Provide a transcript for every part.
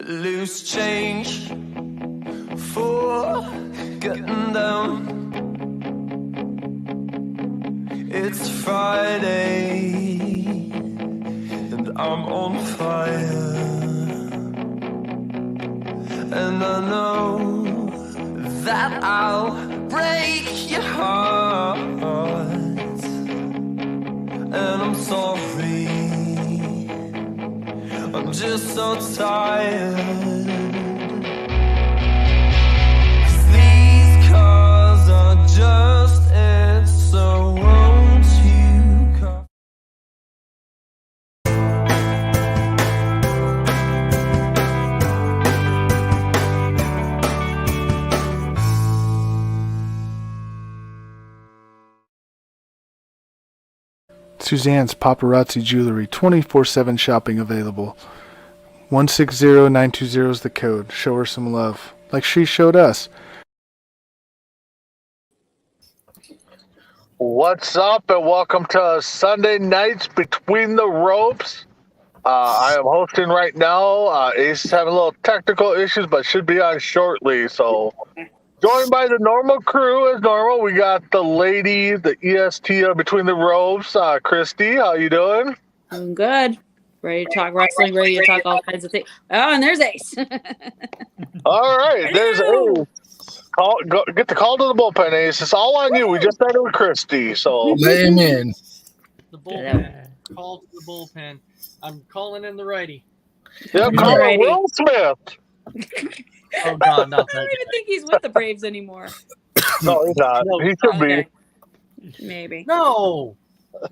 Loose change for getting down. It's Friday and I'm on fire, and I know that I'll break your heart, and I'm sorry, I'm just so tired. These cars are just it, so won't you come? Suzanne's Paparazzi Jewelry, 24/7 shopping available. 160920 is the code. Show her some love, like she showed us. What's up, and welcome to Sunday Nights Between the Ropes. I am hosting right now. Ace is having a little technical issues, but should be on shortly. So, joined by the normal crew as normal. We got the lady, the EST of Between the Ropes, Christy. How you doing? I'm good. Ready to talk wrestling, ready to talk all kinds of things. Oh, and there's Ace. All right, there's Ace. Get the call to the bullpen, Ace. It's all on you. We just started with Christy, so let him in. The bullpen. Call to the bullpen. I'm calling in the righty. Yep, call Alrighty. Will Smith. Oh God, not I don't even think he's with the Braves anymore. No, he's not. No, He should be. Okay. Maybe. No.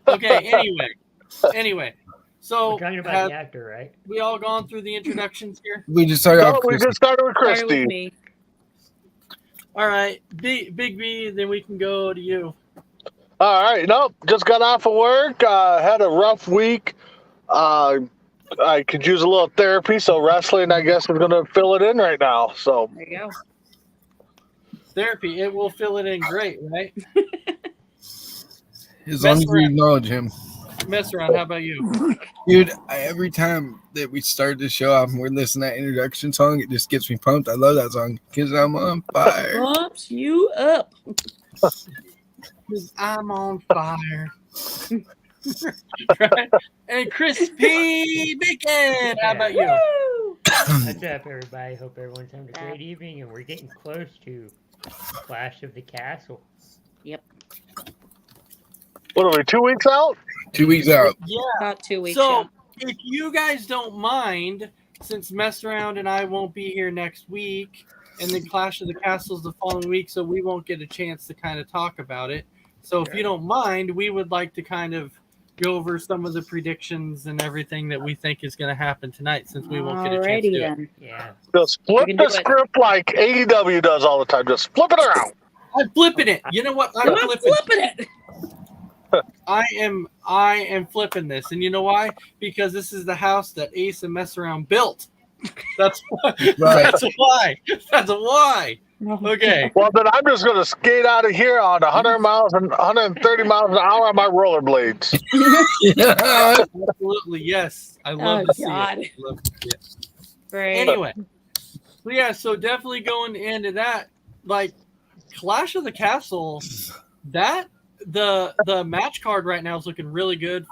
Okay. Anyway. So We're talking about the actor, right? we all gone through the introductions here. We just started No, off. we Christy. just started with Started with Christy. me. All right, Big B. Then we can go to you. All right, nope. Just got off of work. Had a rough week. I could use a little therapy, so wrestling, I guess, is going to fill it in right now. So, There you go. Therapy. It will fill it in great, right? As long as we acknowledge him. Mess around. How about you? Dude, every time that we start the show off and we're listening to that introduction song, it just gets me pumped. I love that song because I'm on fire. Pumps you up. 'Cause I'm on fire. Right? And Chris P. Bacon. How about you? Woo! What's up, everybody? Hope everyone's having a great evening, and we're getting close to Clash of the Castle. what are we, 2 weeks out? 2 weeks out. Yeah. About 2 weeks. So, if you guys don't mind, since Mess Around and I won't be here next week, and then Clash of the Castles the following week, so we won't get a chance to kind of talk about it. So, if you don't mind, we would like to kind of go over some of the predictions and everything that we think is going to happen tonight, since we won't get a chance to Alrighty do it. then. Yeah. Just flip can the do it. script like AEW does all the time. Just flip it around. I'm flipping it. You know what? I'm I'm flipping flipping it. I am flipping this, and you know why? Because this is the house that Ace and Mess Around built. That's why. Right. That's why. That's why. Okay. Well, then I'm just going to skate out of here on 100 miles and 130 miles an hour on my rollerblades. Absolutely, yes. I love Oh, to see God. it. Love to see it. Great. Anyway, so yeah, so definitely going into that, like Clash of the Castle, that the match card right now is looking really good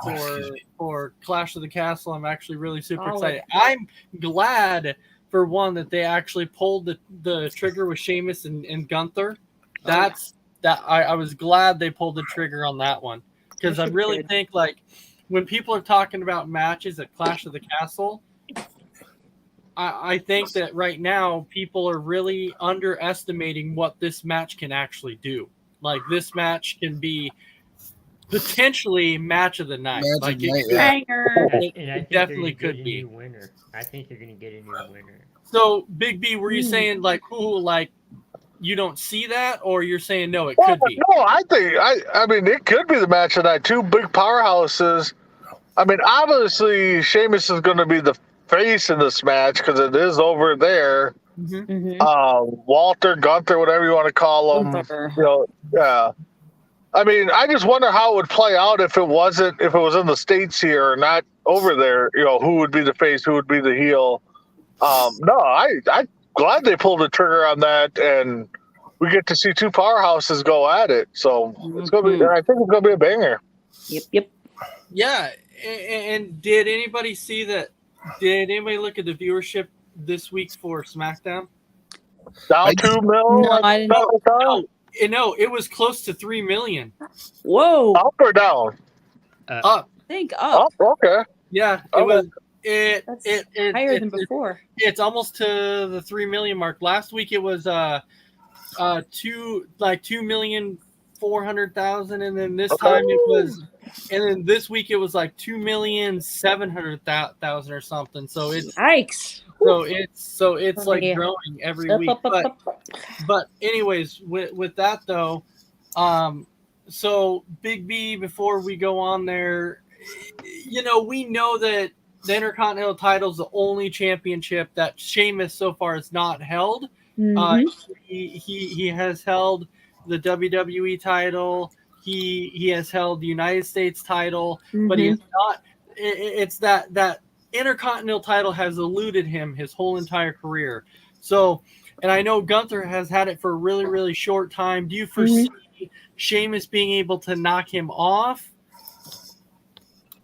for Clash of the Castle. I'm actually really super Solid. excited. I'm glad for one that they actually pulled the trigger with Sheamus and Gunther. That's that I was glad they pulled the trigger on that one, because I really Good. think, like, when people are talking about matches at Clash of the Castle, I think that right now people are really underestimating what this match can actually do. Like, this match can be potentially match of the night. Match of Like, the it night, could- yeah. Banger. And I think they're definitely gonna could get be. a new winner. I think they're going to get a new winner. So, Big B, were you Hmm. saying, like, who, like, you don't see that, or you're saying no, it Well, could be? no, I mean, it could be the match tonight. Two big powerhouses. I mean, obviously, Sheamus is going to be the face in this match because it is over there. Mm-hmm. Mhm. Walter, Gunther, whatever you want to call him. Gunther. You know, yeah. I mean, I just wonder how it would play out if it was in the States here or not over there. You know, who would be the face, who would be the heel. No, I glad they pulled the trigger on that, and we get to see two powerhouses go at it. So it's gonna be. I think it's gonna be a banger. Yep. Yeah, and did anybody see that? Did anybody look at the viewership this week for SmackDown? Down 2 mil. No, I didn't. No, it was close to 3 million. Whoa. Up or down? Up. Think up. Up. Okay. Yeah, it Okay. was. That's higher than before. It's almost to the 3 million mark. Last week it was 2,400,000, and then this time it was, and then this week it was like 2,700,000 or something. So it's Yikes. so it's like Yeah. growing every Up, week. up, up, up, up. But anyways, with that though, so Big B, before we go on there, we know that the Intercontinental title is the only championship that Sheamus so far has not held. Mhm. He has held the WWE title. He has held the United States title, but he has not. It's that Intercontinental title has eluded him his whole entire career. So, and I know Gunther has had it for a really, really short time. Do you foresee Sheamus being able to knock him off?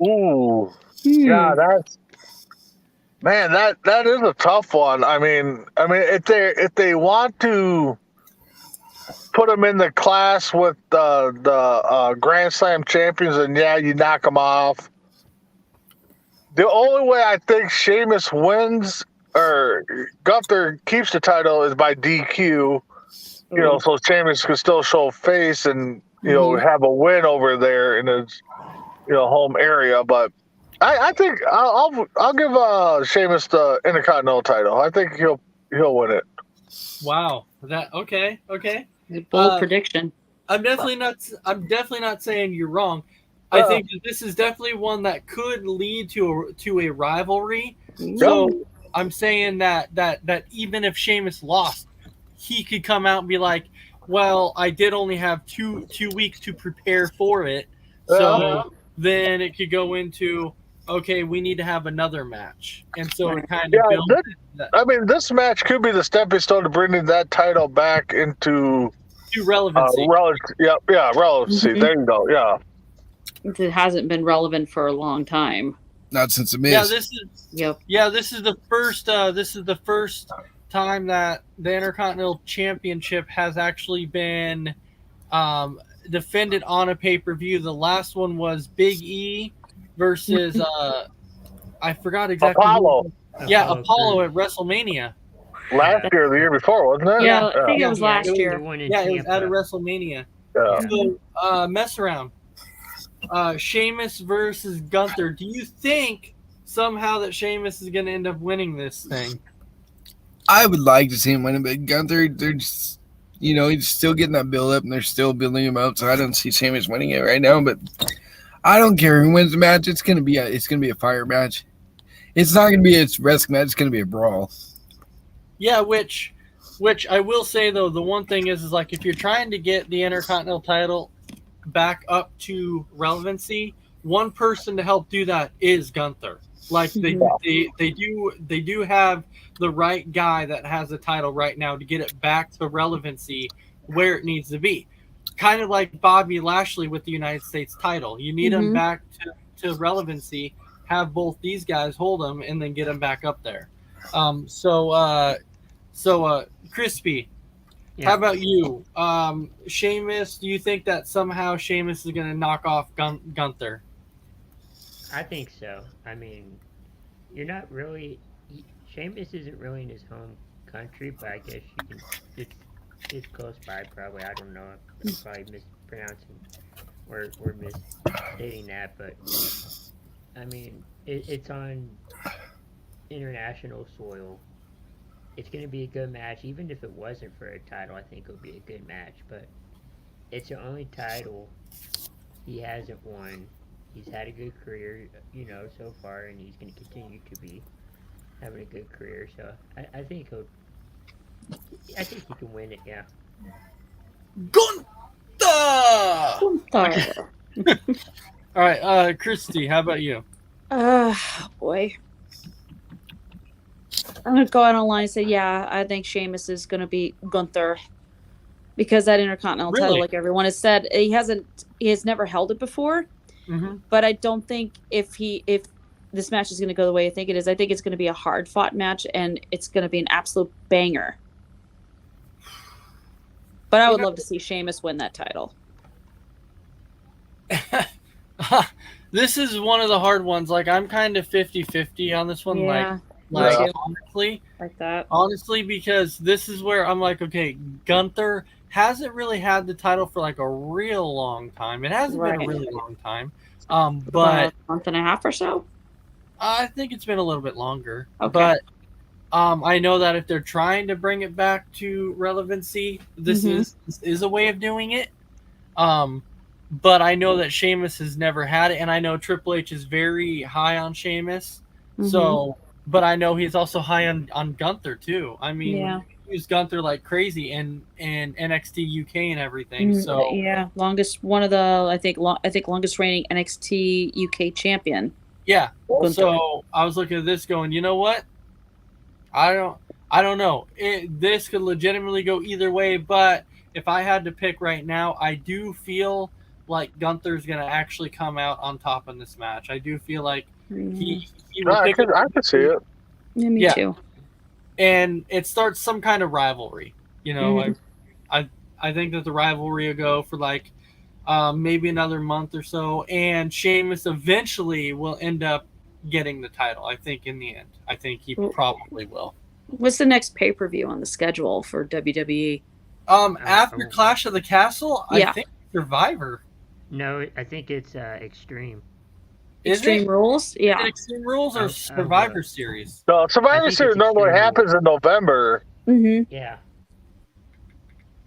Ooh. Yeah, that is a tough one. I mean, if they want to put him in the class with the Grand Slam champions, and you knock him off. The only way I think Sheamus wins or Gunther keeps the title is by DQ. So Sheamus can still show face and have a win over there in his home area, but. I think I'll give Sheamus the Intercontinental title. I think he'll win it. Wow, okay. Bold prediction. I'm definitely not saying you're wrong. I think that this is definitely one that could lead to a rivalry. So I'm saying that even if Sheamus lost, he could come out and be like, "Well, I did only have two weeks to prepare for it." So then it could go into, okay, we need to have another match. And so it kind of builds that. I mean, this match could be the stepping stone to bringing that title back into relevancy. Relevancy. There you go. Yeah. It hasn't been relevant for a long time. Not since the Miz. Yeah, this is Yep. Yeah, this is the first time that the Intercontinental Championship has actually been defended on a pay-per-view. The last one was Big E versus I forgot exactly. Apollo. Apollo at WrestleMania. Last year or the year before, wasn't it? Yeah, I think it was last year. It was at a WrestleMania. Yeah. So, mess around. Sheamus versus Gunther. Do you think somehow that Sheamus is going to end up winning this thing? I would like to see him win it, but Gunther, they're just, he's still getting that build up, and they're still building him up. So I don't see Sheamus winning it right now. But I don't care who wins the match. It's gonna be a fire match. It's not gonna be a wrestling match. It's gonna be a brawl. Yeah, which I will say though, the one thing is like if you're trying to get the Intercontinental title back up to relevancy, one person to help do that is Gunther. Like they do have the right guy that has the title right now to get it back to relevancy where it needs to be. Kind of like Bobby Lashley with the United States title. You need him back to relevancy, have both these guys hold them, and then get them back up there. Crispy, how about you? Sheamus, do you think that somehow Sheamus is going to knock off Gunther? I think so. I mean, you're not really... Sheamus isn't really in his home country, but I guess you can... It's close by, probably. I don't know. I'm probably mispronouncing or misstating that, but I mean, it's on international soil. It's going to be a good match, even if it wasn't for a title. I think it would be a good match, but it's the only title he hasn't won. He's had a good career, so far, and he's going to continue to be having a good career. So I think he can win it, yeah. Gunther! All right, Christy, how about you? Boy. I'm gonna go out online and say, yeah, I think Sheamus is gonna beat Gunther because that Intercontinental title, Really? like everyone has said, he has never held it before. Mm-hmm. But I don't think if this match is gonna go the way I think it is, I think it's gonna be a hard fought match and it's gonna be an absolute banger. But I would love to see Sheamus win that title. This is one of the hard ones. Like, I'm kind of 50-50 on this one. Yeah, Like me too. honestly, Like that. honestly, because this is where I'm like, okay, Gunther hasn't really had the title for like a real long time. It hasn't been a Right. really long time. About But a month and a half or so. I think it's been a little bit longer. Okay. But I know that if they're trying to bring it back to relevancy, this is a way of doing it. But I know that Sheamus has never had it, and I know Triple H is very high on Sheamus. So, but I know he's also high on Gunther too. I mean, Yeah. he used Gunther like crazy in NXT UK and everything. So yeah, longest one of the I think longest reigning NXT UK champion. yeah. Gunther. So I was looking at this, going, you know what? I don't know. This could legitimately go either way, but if I had to pick right now, I do feel like Gunther's gonna actually come out on top in this match. I do feel like he will I pick up, could see it. Yeah, me Yeah. too. and it starts some kind of rivalry. You know, I think that the rivalry will go for like maybe another month or so, and Sheamus eventually will end up getting the title. I think in the end, I think he probably will. What's the next pay-per-view on the schedule for WWE? After Clash of the Castle, Yeah. I think Survivor. No, I think it's Extreme. Is Extreme it? Rules? Yeah. Extreme Rules or I'll Survivor look. Series? No, I Survivor think Series it's normally Extreme happens in November. Yeah.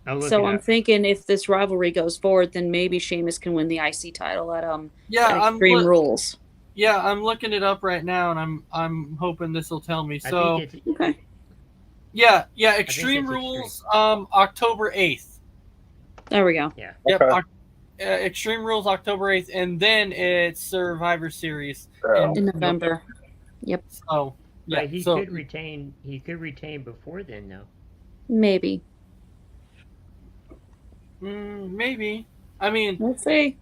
I'll look So it I'm up. thinking if this rivalry goes forward, then maybe Sheamus can win the IC title at Yeah, Extreme Rules. Yeah, I'm looking it up right now, and I'm hoping this will tell me. I So think it's Okay. yeah, it's Extreme Rules, October 8th. There we go. yeah. Yep, Okay. Extreme Rules October 8th, and then it's Survivor Series Yeah. In November. So yeah, But he so could retain. He could retain before then, though. Maybe. maybe. I mean, Let's see.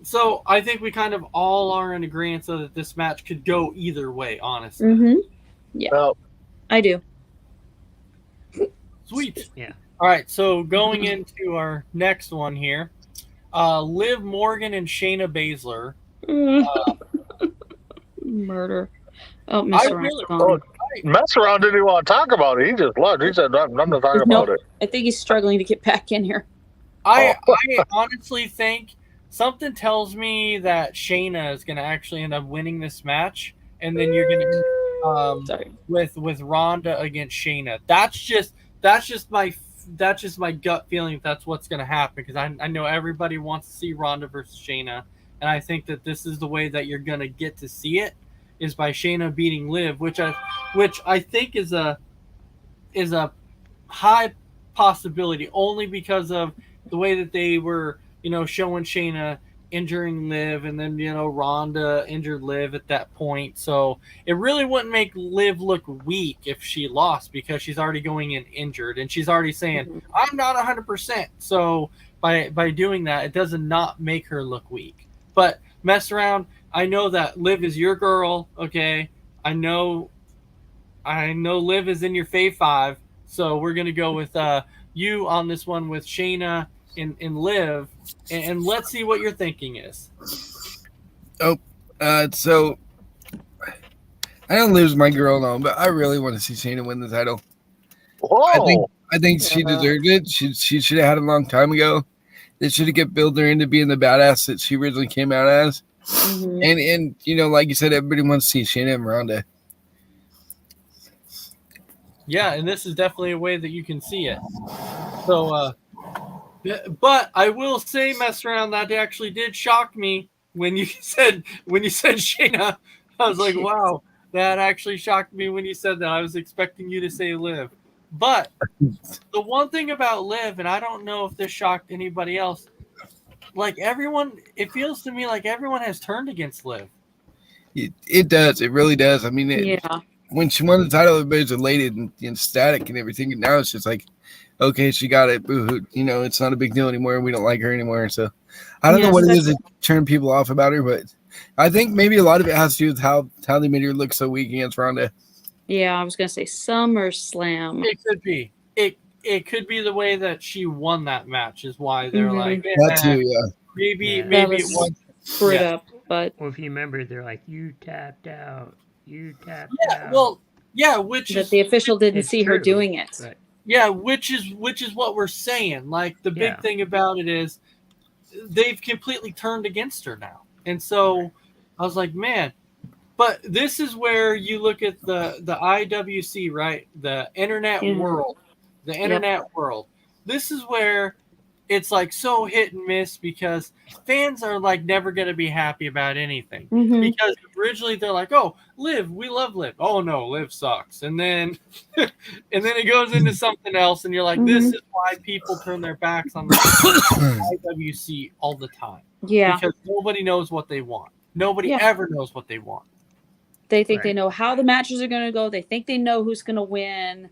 so I think we kind of all are in agreement so that this match could go either way. Honestly, Well, I do. sweet. Yeah. All right, so going into our next one here, Liv Morgan and Shayna Baszler. Murder. Oh, I Mr. really- Ryan. mess around didn't even want to talk about it. He just left. He said, I'm not talking Nope. about it. I think he's struggling to get back in here. I honestly think something tells me that Shayna is going to actually end up winning this match, and then you're going to Sorry. with Ronda against Shayna. That's just my gut feeling. If that's what's going to happen, because I know everybody wants to see Ronda versus Shayna, and I think that this is the way that you're going to get to see it, is by Shayna beating Liv, which I think is a high possibility, only because of the way that they were, showing Shayna injuring Liv, and then Ronda injured Liv at that point. So it really wouldn't make Liv look weak if she lost, because she's already going in injured, and she's already saying I'm not 100%. So by doing that, it does not make her look weak. But mess around. I know that Liv is your girl. Okay, I know Liv is in your fave 5. So we're gonna go with you on this one with Shayna and Liv, and let's see what your thinking is. So I know Liv's my girl now, but I really want to see Shayna win the title. Whoa. I think she deserved it. She should have had it a long time ago. They should have kept building her into being the badass that she originally came out as. And like you said, everybody wants to see Shayna and Ronda. Yeah, and this is definitely a way that you can see it. So, but I will say, mess around, that actually did shock me when you said Shayna. I was like, wow, that actually shocked me when you said that. I was expecting you to say Liv. But the one thing about Liv, and I don't know if this shocked anybody else, like everyone, it feels to me like everyone has turned against Liv. It does. It really does. I mean, Yeah. when she won the title, everybody's elated and ecstatic and everything. And now it's just like, okay, she got it. Boo-hoo. You know, it's not a big deal anymore. We don't like her anymore. So I don't know what it is that turned people off about her, but I think maybe a lot of it has to do with how they made her look so weak against Ronda. Yeah, I was gonna say SummerSlam. It could be. It could be the way that she won that match is why they're like that too. Yeah, maybe That it was was screwed up, but Well, if you remember, they're like, you tapped out. You tapped yeah. out. Well, yeah, which that is the official didn't It's see her true, doing it. but yeah, which is what we're saying. Like the big Yeah. thing about it is they've completely turned against her now, and so I was like, man. But this is where you look at the IWC, right? The internet world, the internet world. This is where it's like so hit and miss because fans are like never going to be happy about anything because originally they're like, "Oh, Liv, we love Liv." Oh no, Liv sucks, and then it goes into something else, and you're like, "This is why people turn their backs on the IWC all the time." Yeah, because nobody knows what they want. Nobody ever knows what they want. they think they know how the matches are going to go. They think they know who's going to win,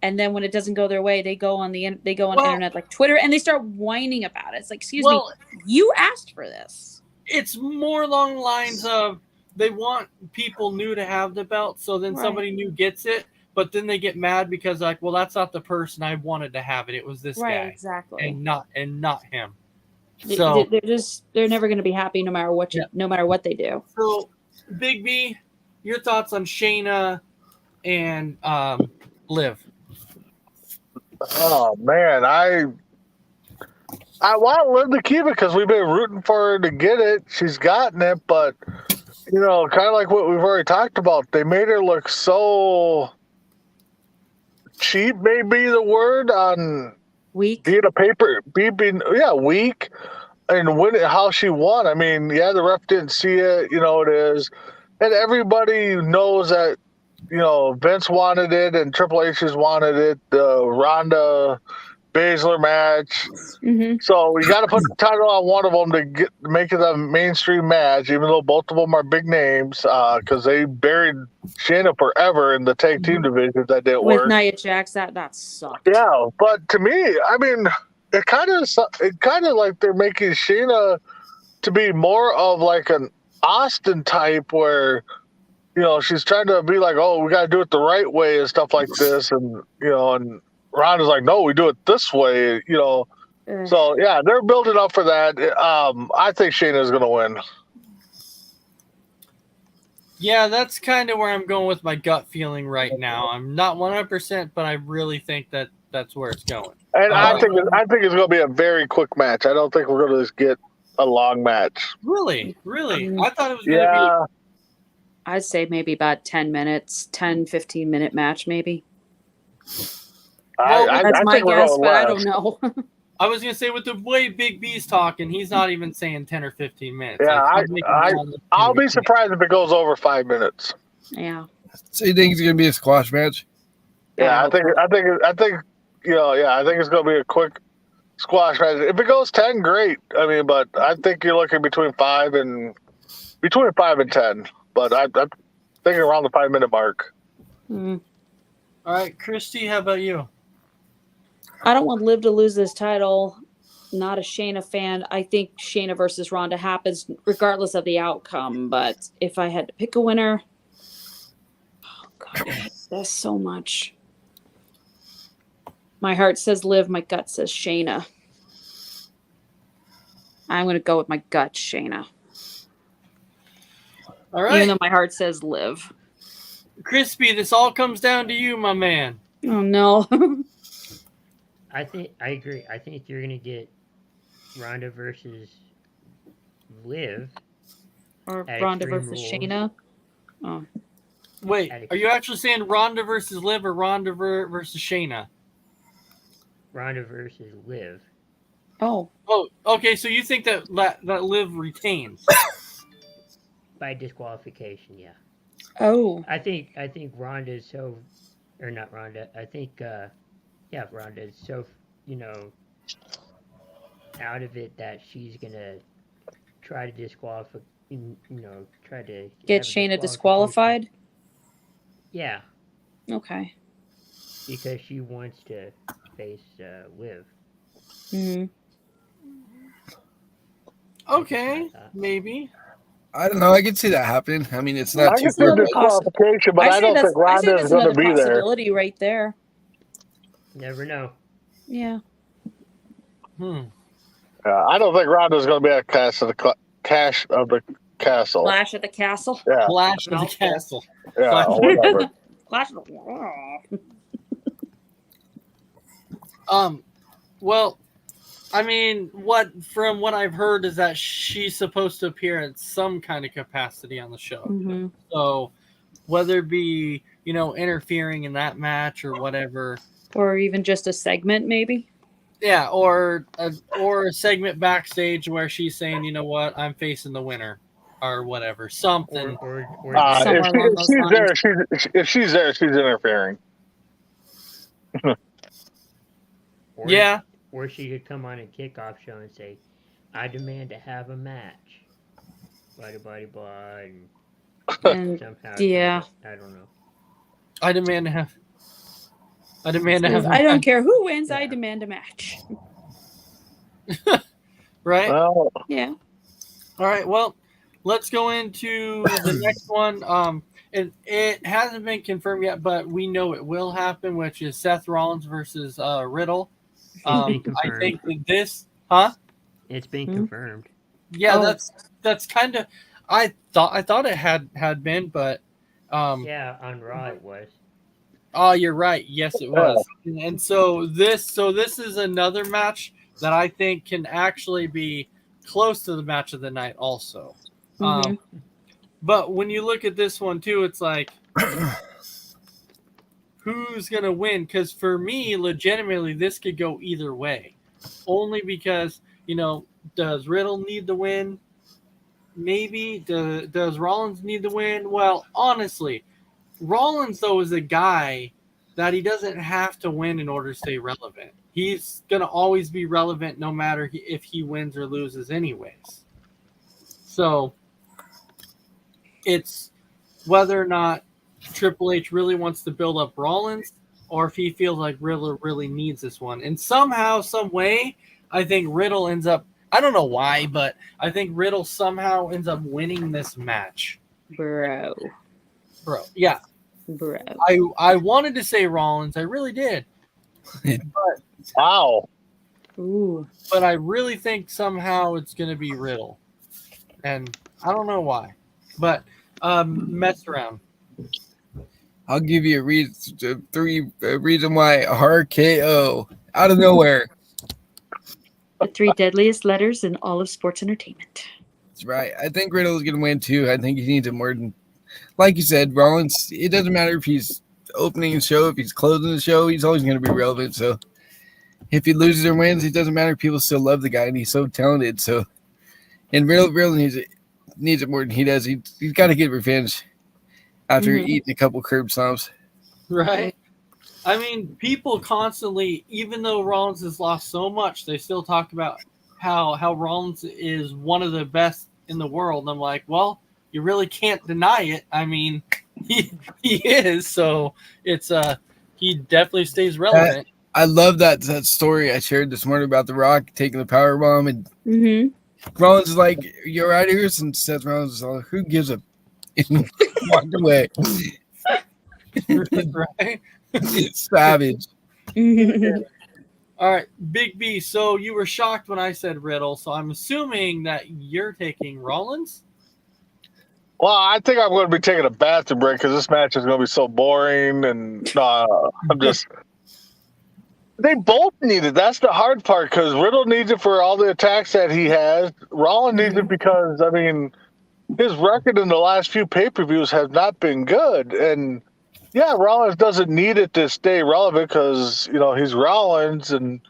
and then when it doesn't go their way, they go on the internet like Twitter and they start whining about it. It's like, excuse me, you asked for this. It's more along the lines of they want people new to have the belt, so then somebody new gets it, but then they get mad because like, well, that's not the person I wanted to have it. It was this guy, exactly, and not him. So they're never going to be happy no matter what no matter what they do. So, Big B, your thoughts on Shayna and Liv? Oh man, I want Liv to keep it because we've been rooting for her to get it. She's gotten it, but you know, kind of like what we've already talked about, they made her look so cheap. Maybe the word on weak. Being weak, and how she won. I mean, the ref didn't see it. You know, it is, and everybody knows that. You know, Vince wanted it and Triple H's wanted it. The Ronda Baszler match. So we got to put the title on one of them to make it a mainstream match, even though both of them are big names, because they buried Shayna forever in the tag team division. That didn't work. With Nia Jax, that sucked. Yeah, but to me, I mean, it kind of like they're making Shayna to be more of like an Austin type where. You know, she's trying to be like, oh, we got to do it the right way and stuff like this. And, you know, and Ronda's like, no, we do it this way, you know. So, yeah, they're building up for that. I think Shayna's going to win. Yeah, that's kind of where I'm going with my gut feeling right now. I'm not 100%, but I really think that that's where it's going. And I think it's going to be a very quick match. I don't think we're going to just get a long match. Really? I thought it was going to be... I'd say maybe about 10 minutes, 10, 15-minute match, maybe. That's my guess, but I don't know. I was going to say, with the way Big B's talking, he's not even saying 10 or 15 minutes. Yeah, I'll be surprised if it goes over 5 minutes. Yeah. So you think it's going to be a squash match? Yeah, I think you know, I think it's going to be a quick squash match. If it goes 10, great. I mean, but I think you're looking between 5 and 10. But I'm thinking around the 5-minute mark. All right, Christy, how about you? I don't want Liv to lose this title. Not a Shayna fan. I think Shayna versus Ronda happens regardless of the outcome. But if I had to pick a winner, oh God, I hate this so much. My heart says Liv. My gut says Shayna. I'm going to go with my gut, Shayna. All right. Even though my heart says Liv. Crispy, this all comes down to you, my man. Oh, no. I agree. I think you're going to get Ronda versus Liv. Or Ronda versus Rules. Shayna. Oh. Wait, are you actually saying Ronda versus Liv or Ronda versus Shayna? Ronda versus Liv. Oh. Oh, okay. So you think that Liv retains? By disqualification, yeah. Oh. I think Ronda is so, or not Ronda. I think, Ronda is so, you know, out of it that she's gonna try to disqualify. You know, try to get Shayna disqualified. Yeah, Okay. because she wants to face Liv. Hmm. Okay, thought. maybe. I don't know. I can see that happening. I mean, it's not I too can see far. a disqualification, but I don't think I say Ronda is that's going to another be there. possibility right there. Never know. Yeah. I don't think Ronda is going to be at Cash of the Castle. Clash at the Castle. Yeah, Clash of the Mouthful. Castle. yeah, whatever. Clash of the. Well, I mean, from what I've heard is that she's supposed to appear in some kind of capacity on the show. Mhm. So whether it be, interfering in that match or whatever. Or even just a segment, maybe. Yeah, or a segment backstage where she's saying, you know what, I'm facing the winner or whatever. Something. Or Somewhere along those lines. If she's there, she's interfering. or, Yeah. Or she could come on a kickoff show and say, "I demand to have a match." Blah blah blah, And somehow. yeah. I don't know. I demand to have. I don't care who wins. I demand a match. Right? Well, Yeah. All right. Well, let's go into the next one. It hasn't been confirmed yet, but we know it will happen, which is Seth Rollins versus Riddle. Been I confirmed. think that this, huh? It's been Hmm? confirmed. Yeah, Oh. that's kind of. I thought it had been, but Yeah, on Raw it was. oh, you're right. Yes, it was. And so this is another match that I think can actually be close to the match of the night also. Mhm. But when you look at this one too, it's like who's gonna win? Because for me, legitimately, this could go either way. Only because, does Riddle need the win? Maybe. Does Rollins need the win? Well, honestly, Rollins, though, is a guy that he doesn't have to win in order to stay relevant. He's going to always be relevant no matter if he wins or loses anyways. So it's whether or not Triple H really wants to build up Rollins or if he feels like Riddle really needs this one. And somehow, some way, I think Riddle ends up, I don't know why, but I think Riddle somehow ends up winning this match. Bro. Yeah. Bro. I wanted to say Rollins. I really did. wow. Ooh. But I really think somehow it's going to be Riddle. And I don't know why. But mess around. I'll give you a reason why RKO out of nowhere. The 3 deadliest letters in all of sports entertainment. That's right. I think Riddle is going to win too. I think he needs it more than, like you said, Rollins. It doesn't matter if he's opening the show, if he's closing the show, he's always going to be relevant. So if he loses or wins, it doesn't matter. People still love the guy, and he's so talented. So, and Riddle needs it more than he does. He's got to get revenge after eating a couple curb stomps. Right? I mean, people constantly, even though Rollins has lost so much, they still talk about how Rollins is one of the best in the world. And I'm like, well, you really can't deny it. I mean, he is. So it's he definitely stays relevant. I love that story I shared this morning about The Rock taking the power bomb, and Rollins is like, "You're right here," and Seth Rollins is like, "Who gives a?" And walked away. Right? Savage. All right, Big B. So you were shocked when I said Riddle. So I'm assuming that you're taking Rollins. Well, I think I'm going to be taking a bathroom break because this match is going to be so boring. And I'm just. They both need it. That's the hard part because Riddle needs it for all the attacks that he has. Rollins needs it because, I mean, his record in the last few pay-per-views has not been good. And, yeah, Rollins doesn't need it to stay relevant because, he's Rollins and,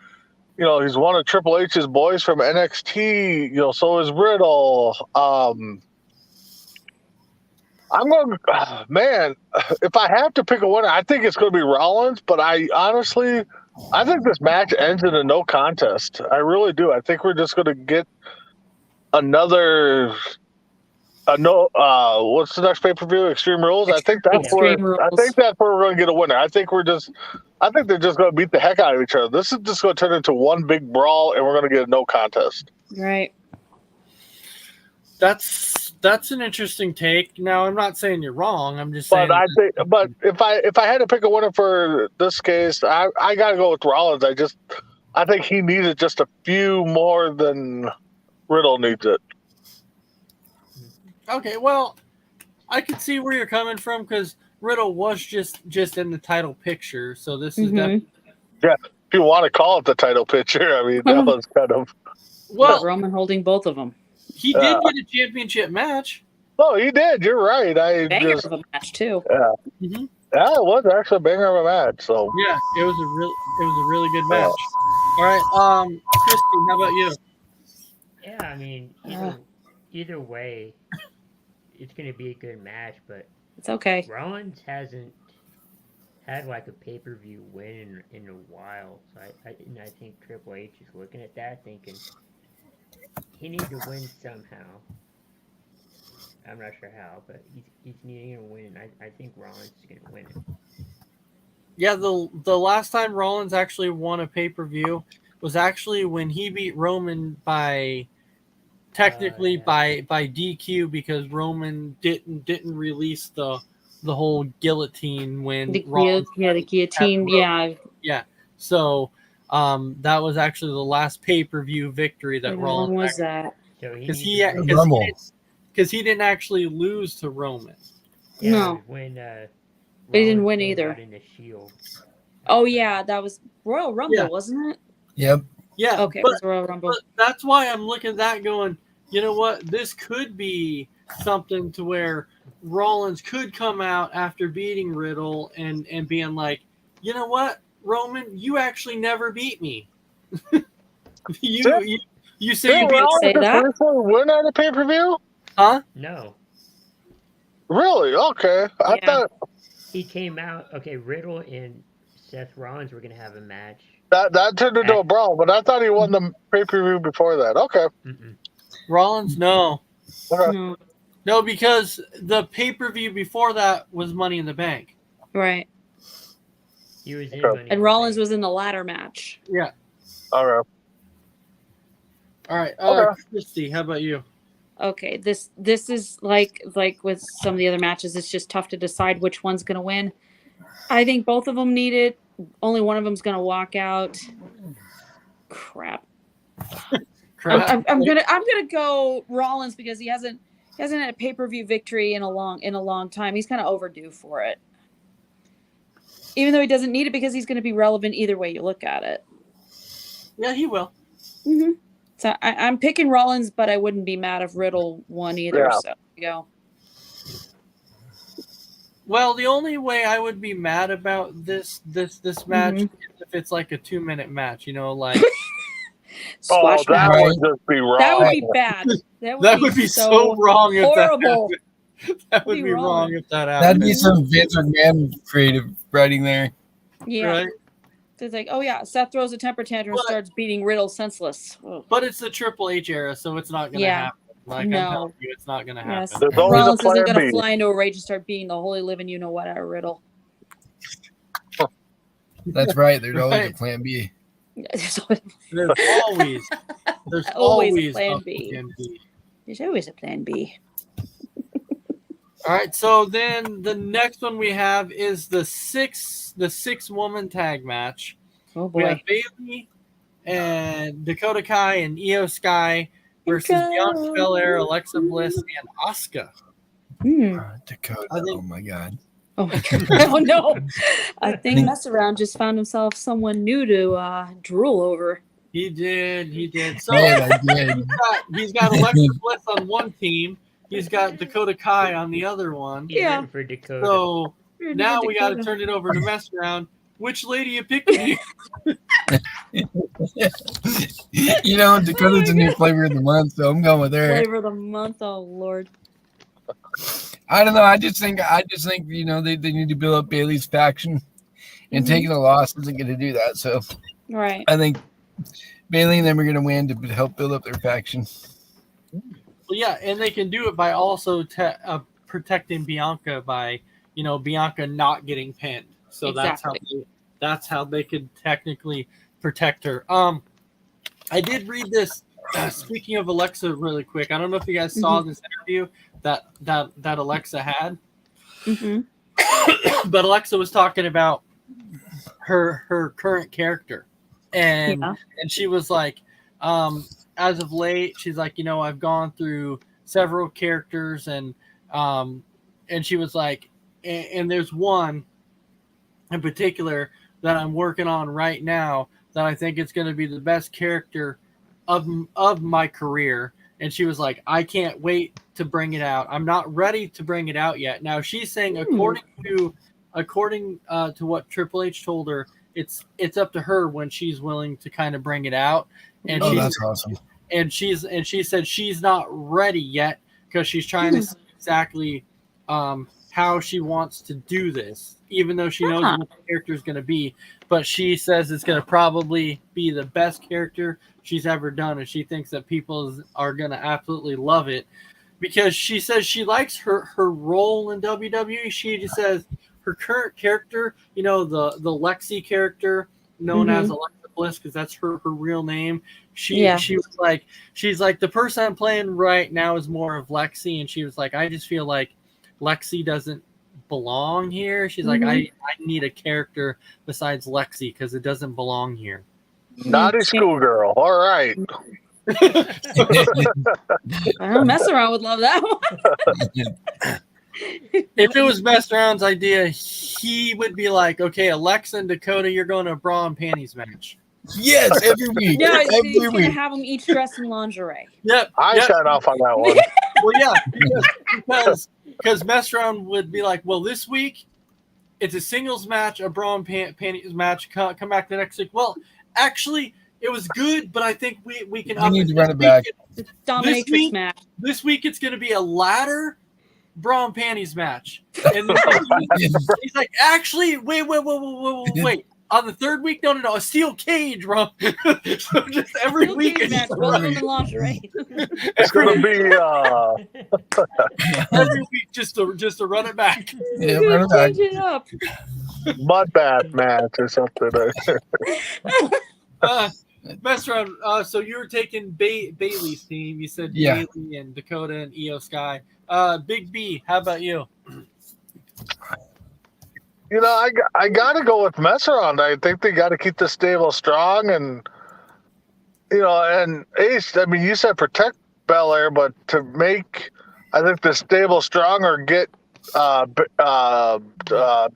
he's one of Triple H's boys from NXT. So is Riddle. I'm going to, man, if I have to pick a winner, I think it's going to be Rollins, but I think this match ends in a no contest. I really do. I think we're just going to get another No. What's the next pay per view? Extreme Rules. I think that's Extreme where. I Rules. think that's where we're going to get a winner. I think they're just going to beat the heck out of each other. This is just going to turn into one big brawl, and we're going to get a no contest. Right. That's an interesting take. Now, I'm not saying you're wrong. I'm just saying. But if I had to pick a winner for this case, I got to go with Rollins. I think he needs it just a few more than Riddle needs it. Okay, well, I can see where you're coming from because Riddle was just in the title picture. So this is definitely. Yeah, if you want to call it the title picture, I mean that was kind of. Well, But Roman holding both of them. he did get a championship match. Oh, he did. You're right. Banger of a match too. Yeah, Mhm. yeah, it was actually a banger of a match. So Yeah, it was a really good match. All right, Christy, how about you? Yeah, I mean, either way, it's going to be a good match, but It's okay. Rollins hasn't had like a pay-per-view win in a while. So I think Triple H is looking at that thinking he needs to win somehow. I'm not sure how, but he's needing a win. I think Rollins is going to win it. Yeah, the last time Rollins actually won a pay-per-view was actually when he beat Roman by technically by DQ because Roman didn't release the whole guillotine when The Rollins guillotine. Yeah. So that was actually the last pay-per-view victory that When Rollins was that? So because Rumble. he didn't actually lose to Roman. Yeah, No. when But he didn't Rollins win came either. out in the Shield. Oh yeah, that was Royal Rumble, Yeah. wasn't it? Yep. Yeah, Okay, it but was Royal Rumble. But that's why I'm looking at that going, you know what? This could be something to where Rollins could come out after beating Riddle and being like, you know what, Roman, you actually never beat me. you say you beat Rollins say the that? first one to win at a pay per view? huh? No, Really? Okay. I Yeah. thought he came out. Okay, Riddle and Seth Rollins were going to have a match. that turned into a brawl, but I thought he won the pay per view before that. Okay. Mm-mm. Rollins, no. No. No, because the pay-per-view before that was Money in the Bank. Right. He was in Okay. Money in And the Rollins Bank. was in the ladder match. Yeah. All right. All right. Okay. Christy, how about you? Okay, this is like with some of the other matches, it's just tough to decide which one's going to win. I think both of them need it. Only one of them's going to walk out. Crap. I'm gonna go Rollins because he hasn't had a pay-per-view victory in a long time. He's kind of overdue for it. Even though he doesn't need it because he's going to be relevant either way you look at it. Yeah, he will. Mm-hmm. So I'm picking Rollins, but I wouldn't be mad if Riddle won either. Yeah. So there you go. Well, the only way I would be mad about this match is if it's like a 2-minute match, like Squash that match. would just be wrong. That would be bad. that would be so wrong if horrible. that would Be be wrong wrong. if that That'd happened. be some Vince McMahon creative writing there. Yeah. Right? It's like, oh yeah, Seth throws a temper tantrum and But- starts beating Riddle senseless. Ugh. But it's the Triple H era, so it's not going to Yeah. happen. Like No. I'm telling you, it's not going to happen. Yes. There's always Rollins a isn't plan going to B. fly into a rage and start beating the holy living you know what out of Riddle. That's right. There's always a Right. plan B. There's always Always a plan a B. plan B. There's always a plan B. All right, so then the next one we have is the six woman tag match. Oh We have boy. Bailey and Dakota Kai and Io Sky versus Dakota. Bianca Belair, Alexa Bliss, and Asuka. Hmm. Dakota. I think- Oh my God. Oh my god. Oh no. I think Mess Around just found himself someone new to drool over. He did. So Man, I did. he's got Alexa Bliss on one team. He's got Dakota Kai on the other one. He's Yeah. rooting for Dakota. So now we got to Dakota. turn it over to Mess Around. Which lady you picking? Dakota's a new flavor of the month, so I'm going with her. Flavor of the month. Oh Lord. I don't know. I just think they need to build up Bailey's faction, and Mhm. taking a loss isn't going to do that. So Right. I think Bailey and them are going to win to help build up their faction. Well, yeah, and they can do it by also protecting Bianca by, Bianca not getting pinned. So Exactly. that's how they could technically protect her. I did read this. Speaking of Alexa, really quick, I don't know if you guys saw this interview that Alexa had, but Alexa was talking about her current character, and she was like, as of late, she's like, I've gone through several characters, and she was like, and there's one in particular that I'm working on right now that I think it's going to be the best character of my career. And she was like, I can't wait to bring it out. I'm not ready to bring it out yet. Now she's saying, according to what Triple H told her, it's up to her when she's willing to kind of bring it out. And that's awesome. And she said she's not ready yet because she's trying to see exactly how she wants to do this, even though she knows what the character is going to be. But she says it's going to probably be the best character she's ever done, and she thinks that people are going to absolutely love it because she says she likes her role in WWE. She just says her current character, the Lexi character known as Alexa Bliss, because that's her real name. She was like, she's like, the person I'm playing right now is more of Lexi, and she was like, I just feel like Lexi doesn't belong here. She's like, I need a character besides Lexi because it doesn't belong here. Naughty schoolgirl. All right. I don't mess around would love that one. If it was Mess Around's idea, he would be like, okay, Alexa and Dakota, you're going to a bra and panties match. Yes, every week. Yeah, every he's gonna week. have them each dressed in lingerie. Yep. I signed off on that one. Well, yeah, because Mess Around would be like, well, this week it's a singles match, a bra and panties match. Come back the next week. Well, actually, it was good, but I think we can. We need to run it back. Dominatrix match. This week it's going to be a ladder bra and panties match. And he's like, actually, wait. On the third week, no, a steel cage, bro. So just every Steel week, cage match, both in lingerie. It's going to be every week just to run it back. Yeah, run it back. Change it up. mud bath match or something. Mess Around. So you were taking Bailey's team. You said Bailey and Dakota and Io Sky. Big B, how about you? You know, I got to go with Mess Around. I think they got to keep the stable strong, and and Ace. I mean, you said protect Belair, but to make I think the stable stronger, get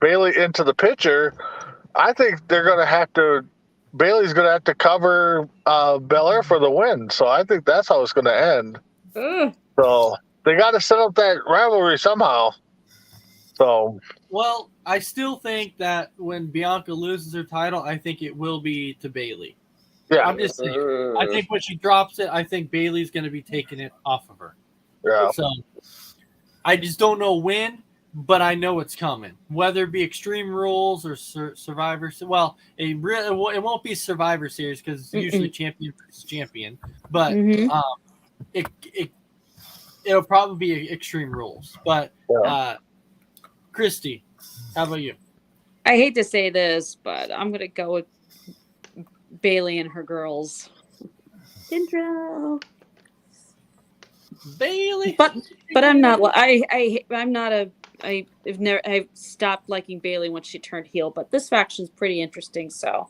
Bailey into the picture. I think they're going to have to. Bailey's going to have to cover Belair for the win. So I think that's how it's going to end. So they got to set up that rivalry somehow. So. Well, I still think that when Bianca loses her title, I think it will be to Bailey. Yeah. I'm just saying. I think when she drops it, I think Bailey's going to be taking it off of her. Yeah. So I just don't know when, but I know it's coming. Whether it be Extreme Rules or Survivor. Well, it won't be Survivor Series because it's usually champion versus champion. But it'll probably be Extreme Rules. But Christy, how about you? I hate to say this, but I'm gonna go with Bailey and her girls. Intro. Bailey. But I'm not. I'm not a. I've stopped liking Bailey once she turned heel. But this faction's pretty interesting. So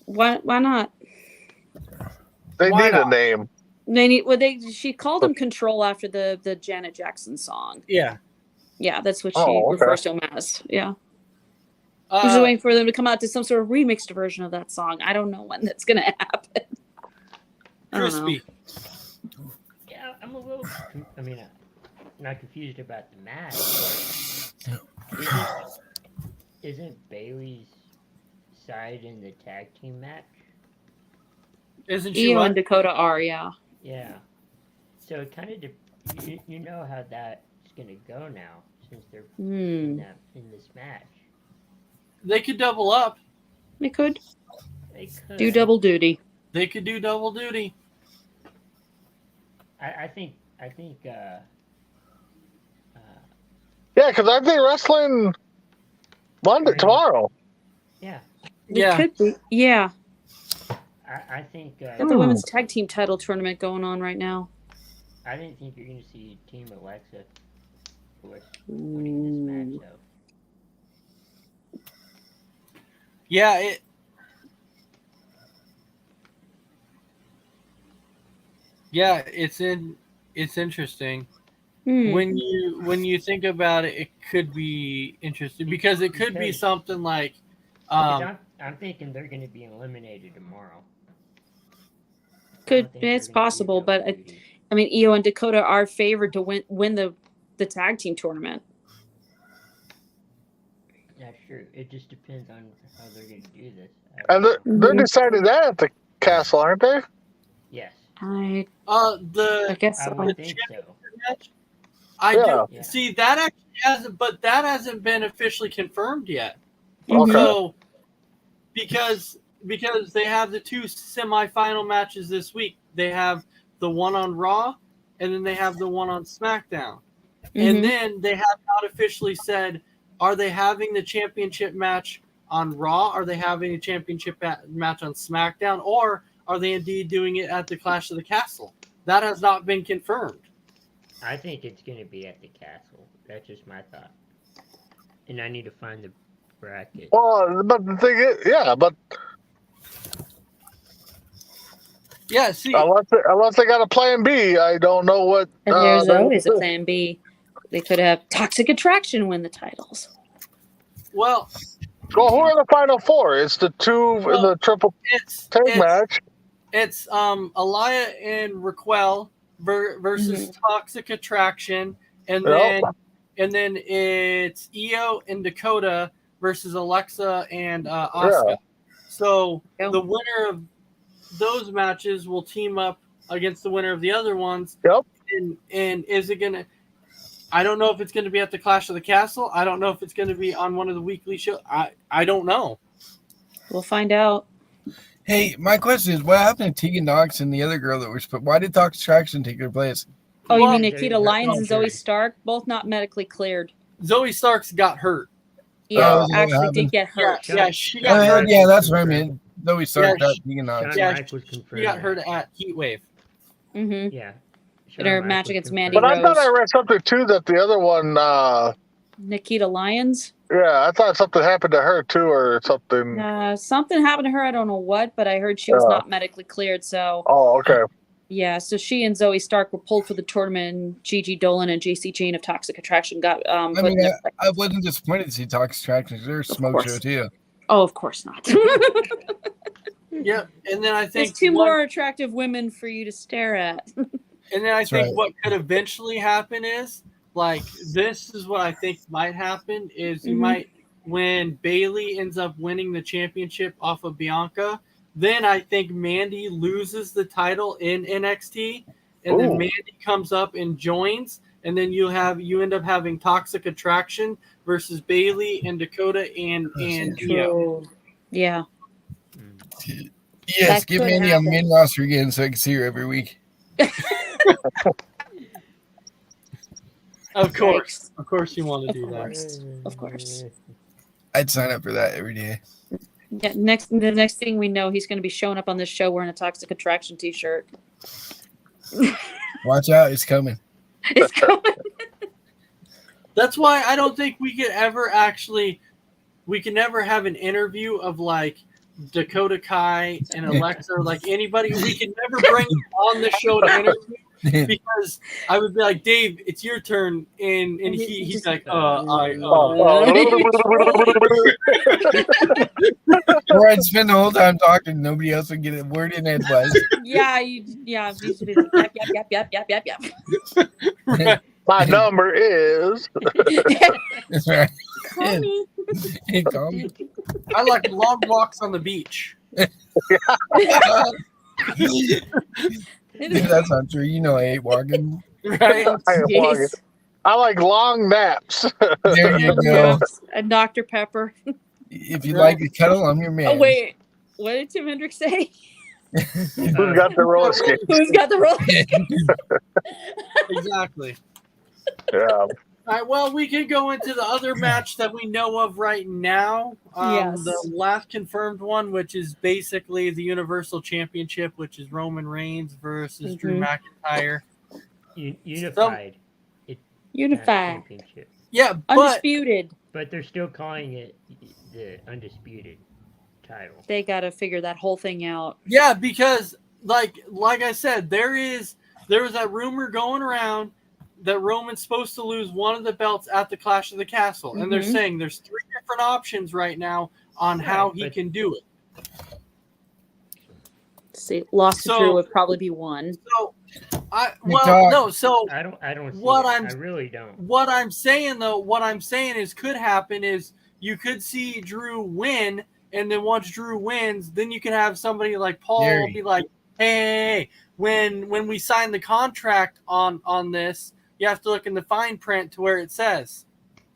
why not? They need a name. They need. Well, she called them Control after the Janet Jackson song. Yeah, that's what she refers to them as. Yeah. I'm just waiting for them to come out to some sort of remixed version of that song. I don't know when that's going to happen. Crispy. Yeah, I'm a little. I mean, not confused about the match. But isn't Bailey's side in the tag team match? Isn't she? Io and Dakota are, yeah. Yeah. So it kind of you know how that's going to go now since they're in this match. They could double up. They could. They could Do double duty. They could do double duty. I think I think Yeah, because aren't they wrestling tomorrow? yeah, It could be. Yeah. I think Got the women's tag team title tournament going on right now. I didn't think you're going to see Team Alexa winning this match, though. Yeah, it's interesting. When you think about it, it could be interesting because it could be something like I'm thinking they're going to be eliminated tomorrow. It's possible, but I mean, Io and Dakota are favored to win the tag team tournament. That's true. It just depends on how they're going to do this. And they're deciding that at the castle, aren't they? Yes. I I guess so. would think so. I Yeah. do see that actually hasn't, but that hasn't been officially confirmed yet. Okay. So because they have the two semifinal matches this week, they have the one on Raw, and then they have the one on SmackDown, and then they have not officially said, are they having the championship match on Raw? Are they having a championship match on SmackDown, or are they indeed doing it at the Clash of the Castle? That has not been confirmed. I think it's going to be at the castle. That's just my thought. And I need to find the bracket. Well, but the thing is, Yeah, see, unless they got a plan B, I don't know what. And there's always a plan B. They could have Toxic Attraction win the titles. well, who are the final four? It's the two in the triple tag match. It's Aliyah and Raquel versus Toxic Attraction, and then it's Io and Dakota versus Alexa and Asuka. Yeah. So the winner of those matches will team up against the winner of the other ones. Yep. And is it gonna? I don't know if it's going to be at the Clash of the Castle. I don't know if it's going to be on one of the weekly shows. I don't know. We'll find out. Hey, my question is, what happened to Tegan Knox and the other girl that was put? Why did Toxic Attraction take their place? Oh, you Well, mean Nikita Lyons and Zoe Stark? Both not medically cleared. Zoe Starks got hurt. Yeah, Oh, actually did get hurt. Yeah, she got hurt. Yeah, that's what I mean. Zoe Stark got Tegan Knox. Yeah, was confirmed. she got hurt at Heatwave. Mm-hmm. Yeah. In her match against Mandy But I Rose. thought I read something too that the other one. Nikita Lyons. Yeah, I thought something happened to her too, or something. Something happened to her. I don't know what, but I heard she was not medically cleared. So. Oh, okay. Yeah, so she and Zoe Stark were pulled for the tournament, and Gigi Dolan and JC Jane of Toxic Attraction got. I wasn't disappointed to see Toxic Attraction. They're a smoke show too. Oh, of course not. Yeah, and then I think there's two more attractive women for you to stare at. And then I think what could eventually happen is, like, this is what I think might happen is you might, when Bayley ends up winning the championship off of Bianca, then I think Mandy loses the title in NXT, and then Mandy comes up and joins, and then you end up having Toxic Attraction versus Bayley and Dakota and Io. Yeah. Yes, give Mandy on the main roster again so I can see her every week. Of course you want to do that. Of course. I'd sign up for that every day. Yeah, the next thing we know, he's going to be showing up on this show wearing a Toxic Attraction t-shirt. Watch out, it's coming. It's coming. That's why I don't think we could ever never have an interview of like Dakota Kai and Alexa, or like anybody. We could never bring them on the show to interview because I would be like, Dave, it's your turn, and he's like, Or I'd spend the whole time talking, nobody else would get a word in edgewise. Yeah, you should be like, yep. Right. My number is. That's right. Call me. Hey, call me. I like long walks on the beach. That's not true. You know I hate walking. Right? I like long naps. There you go. And Dr. Pepper. If you like to cuddle, I'm your man. Oh, wait. What did Tim Hendricks say? Who's got the roller skates? Who's got the roller? Exactly. Yeah. All right, well, we can go into the other match that we know of right now. Yes. The last confirmed one, which is basically the Universal Championship, which is Roman Reigns versus Drew McIntyre. Unified. Unified. Championship. Yeah, but Undisputed. But they're still calling it the undisputed title. They got to figure that whole thing out. yeah, because like I said, there was that rumor going around that Roman's supposed to lose one of the belts at the Clash of the Castle, and they're saying there's 3 different options right now on how he can do it. See, lost to Drew would probably be one. So, I McDonald. don't see What it. I'm- I really don't. what I'm saying is could happen is you could see Drew win, and then once Drew wins, then you can have somebody like Paul Gary. be like, hey, when we sign the contract on this, you have to look in the fine print to where it says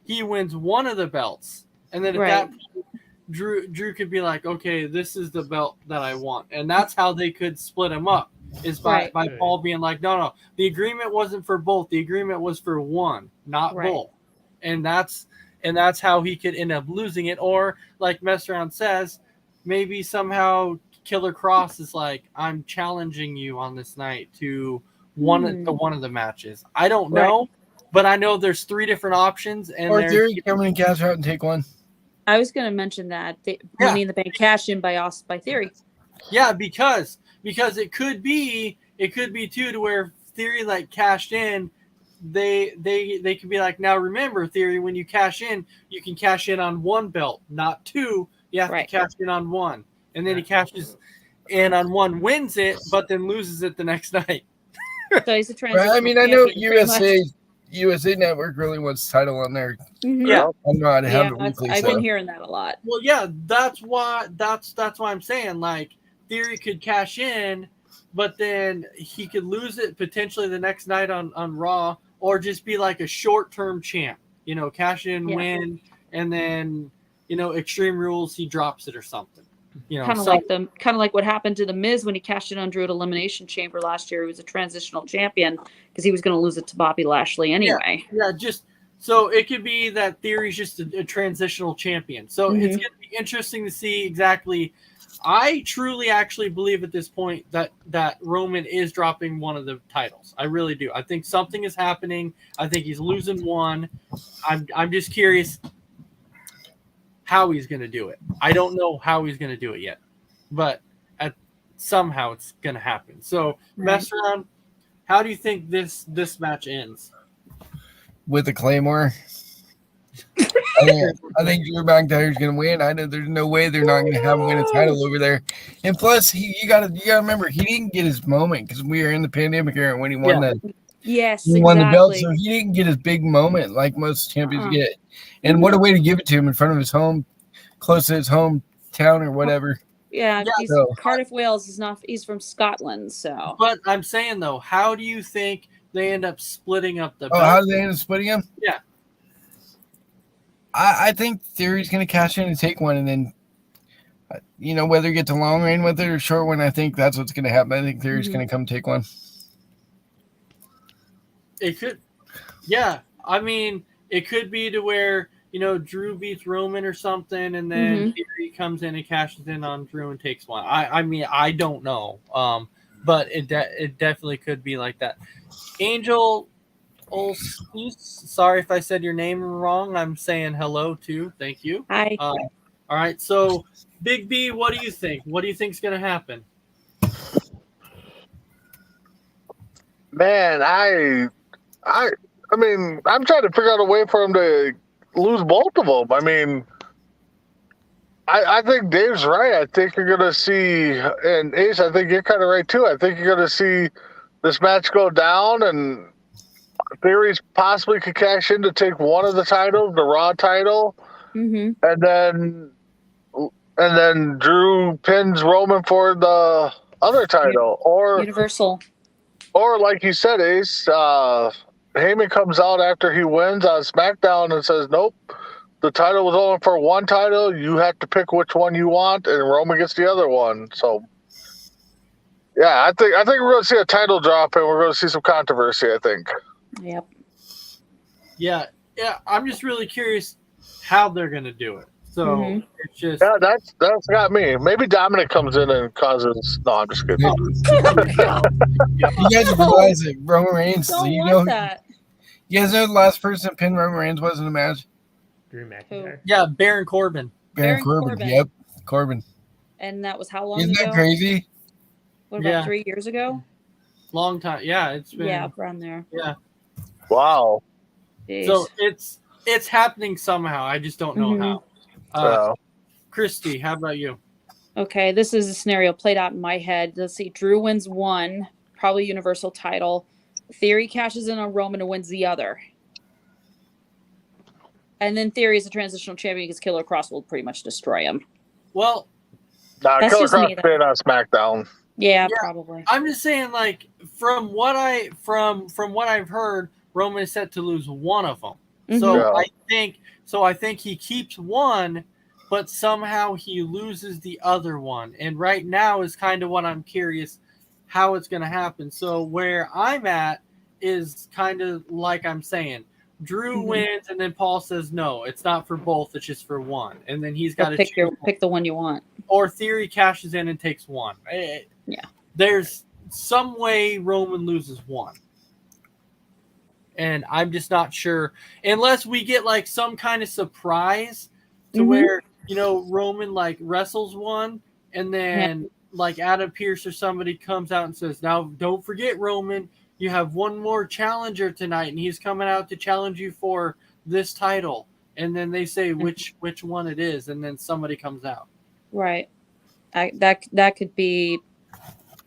he wins one of the belts. And then at that point, Drew could be like, okay, this is the belt that I want. And that's how they could split him up, is by Paul being like, no, the agreement wasn't for both. The agreement was for one, not both. And that's how he could end up losing it. Or like Mess Around says, maybe somehow Killer Cross is like, I'm challenging you on this night to one of the matches. I don't know, but I know there's 3 different options. And Or Theory come in and cash out and take one. I was going to mention that. Money in the Bank cash in by Theory. Yeah, because it could be too to where Theory like cashed in. They could be like, now remember, Theory, when you cash in, you can cash in on 1 belt, not 2. You have to cash in on 1, and then he cashes in on 1, wins it, but then loses it the next night. So he's a transitional I mean, I know champion, pretty USA Network really wants the title on there. much. Yeah. I'm not Yeah, having it weekly. I've So. been hearing that a lot. Well, yeah, that's why I'm saying, like, Theory could cash in, but then he could lose it potentially the next night on Raw, or just be like a short-term champ, cash in, win, and then, Extreme Rules, he drops it or something. Kind of like what happened to the Miz when he cashed in on Drew at Elimination Chamber last year. He was a transitional champion because he was going to lose it to Bobby Lashley anyway. Yeah, just so it could be that Theory's just a transitional champion. So it's going to be interesting to see exactly. I truly actually believe at this point that Roman is dropping one of the titles. I really do. I think something is happening. I think he's losing one. I'm just curious how he's going to do it. I don't know how he's going to do it yet, but somehow it's going to happen. So, Mess Around, how do you think this match ends? With a Claymore. I think Drew McIntyre's going to win. I know there's no way they're not going to have him win a title over there. And plus, you got to remember, he didn't get his moment because we were in the pandemic era when he won He won the belt, so he didn't get his big moment like most champions get. And what a way to give it to him in front of his home, close to his hometown or whatever. Yeah, Cardiff, Wales is not. He's from Scotland, so. But I'm saying though, how do you think they end up splitting up the? How do they end up splitting him? Yeah, I think Theory's going to cash in and take one, and then whether he gets a long reign with it or short one, I think that's what's going to happen. I think Theory's going to come take one. it could. Yeah, I mean, it could be to where Drew beats Roman or something, and then Theory comes in and cashes in on Drew and takes one. I mean, I don't know, but it definitely could be like that. Angel Olskis, sorry if I said your name wrong. I'm saying hello too. Thank you. Hi. All right, so Big B, what do you think? What do you think's going to happen? Man, I mean, I'm trying to figure out a way for him to lose both of them. I mean, I think Dave's right. I think you're going to see, and Ace, I think you're kind of right too. I think you're going to see this match go down, and Theories possibly could cash in to take one of the titles, the Raw title, and then Drew pins Roman for the other title, or Universal. Or like you said, Ace, Heyman comes out after he wins on SmackDown and says, nope, the title was only for one title. You have to pick which one you want, and Roman gets the other one. So Yeah, I think we're going to see a title drop, and we're going to see some controversy. I think. Yep. Yeah. I'm just really curious how they're gonna do it. So Mhm. it's just Yeah, that's got me. Maybe Dominic comes in and causes. No, I'm just kidding. You guys realize that Roman Reigns, Don't you want know, that. you guys know the last person to pin Roman Reigns was in the match? Drew McIntyre. yeah, Baron Corbin. Baron Corbin. Corbin. Yep, Corbin. And that was how long Isn't ago? that crazy? What about Yeah. 3 years ago? Long time. Yeah, it's been Yeah, around there. yeah. Wow. Jeez. So it's happening somehow. I just don't know Mhm. how. Yeah. Christy, how about you? Okay, this is a scenario played out in my head. Let's see. Drew wins one, probably Universal title. Theory cashes in on Roman and wins the other. And then Theory is a transitional champion because Killer Cross will pretty much destroy him. Well, Nah, That's Killer just me, Cross though. been on SmackDown. Yeah, Yeah. probably. I'm just saying, like, from what I've heard, Roman is set to lose one of them. So Yeah. I think he keeps one, but somehow he loses the other one. And right now is kind of what I'm curious how it's going to happen. So where I'm at is kind of like I'm saying, Drew Mhm. wins, and then Paul says no, it's not for both, it's just for one, and then he's got to Pick the one you want. or Theory cashes in and takes one. Yeah. There's some way Roman loses one. And I'm just not sure. Unless we get like some kind of surprise to Mhm. where, Roman like wrestles one and then like Adam Pearce or somebody comes out and says, now don't forget, Roman, you have one more challenger tonight and he's coming out to challenge you for this title. And then they say which one it is, and then somebody comes out. Right. That could be